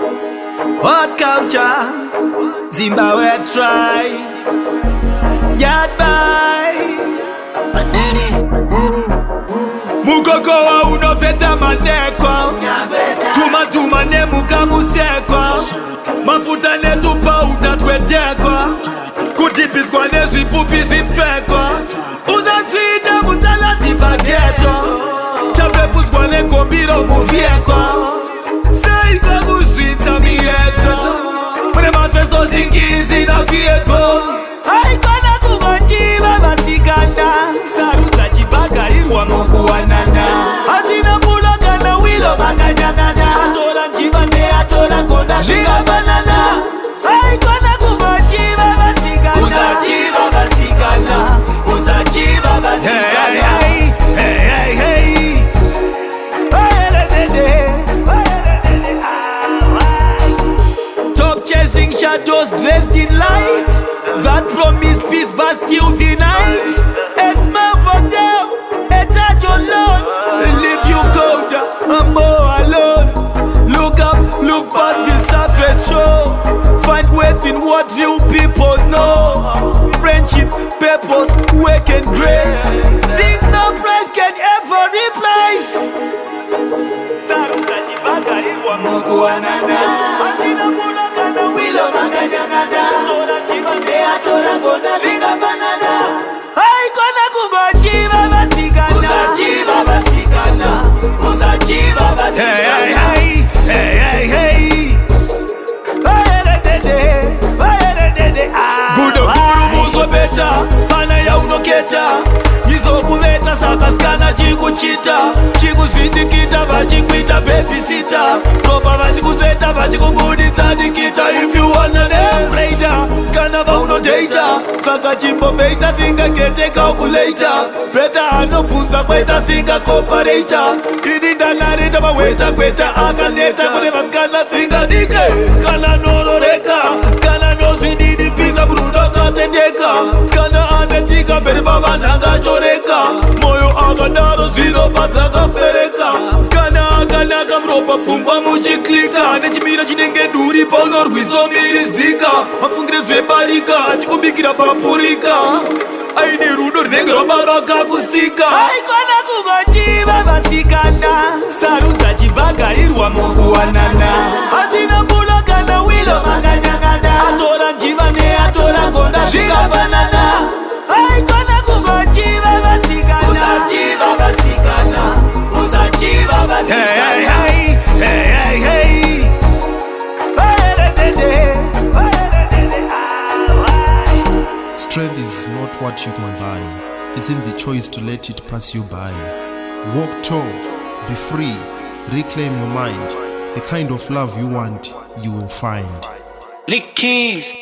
What culture? Zimbabwe try. Yard by Mukoko wa unofeta maneko. Tuma ne mukamuseko. Mafuta ne tupa utatweteko. Kutipiswa ne zifupi zifeko. Uzachita muzalati bageto. Chapepuswa ne kombiro muvieko. Saika kushita mieto. Mune mafesto zingizi na vieko. Haikona kugonjiva masikanda. Saruta jibaga irwa mungu wanana. Hazina muloga na wilo maganyagana. Atora njiva ne atora konda shiga banana. Haikona kugonjiva masikanda. Uzajiva masikanda. Uzajiva masikanda. Chasing shadows dressed in light that promise peace but still the night. A smile for sale, a touch on loan. Leave you cold, I'm more alone. Look up, look past the surface show. Find worth in what real people know. Friendship, purpose, work and grace. Things no price can ever replace. Wilo maganyagana. Beatora gonda liga banana. Haikona kugonjiva basikana. Uzajiva basikana. Uzajiva basikana. Gudo guru muzo beta. Mana ya unoketa. Nizo kubeta sakaskana chikuchita. Chikusindikita vachikuita babysitter. Propa vachikuzeta vachikubuditsa nikita. If you wanna name raider, skana va uno data. Kaka jimbo veita zinga gete calculator. Beta anopunza kweta zinga comparator. Idinda narita maweta kweta akaneta. Kune vaskana zinga dike. Skana nororeka. Skana nozvididi pizza bruno katendeka. Skana anetika beri baba nanga choreka. Moyo agadaro zero pazaka fereka. Skana akanaka mropa fungwa muchiklika. Nechimira chinenge duri paunor wizo mirizika. Mafungire zvebarika chikubikira papurika. Aine rudo rinenge rwabaraka kusika. Haikona kugonjiva vasikana. Sarudza chibaga irwa mungu wanana. Hazina mbulo kana wilo maganyagana. Atora njiva ne atora gonda shiga banana. Haikona kugonjiva vasikana. Uzajiva vasikana. Uzajiva vasikana. Strength is not what you can buy. It's in the choice to let it pass you by. Walk tall, be free, reclaim your mind. The kind of love you want, you will find. Lick keys.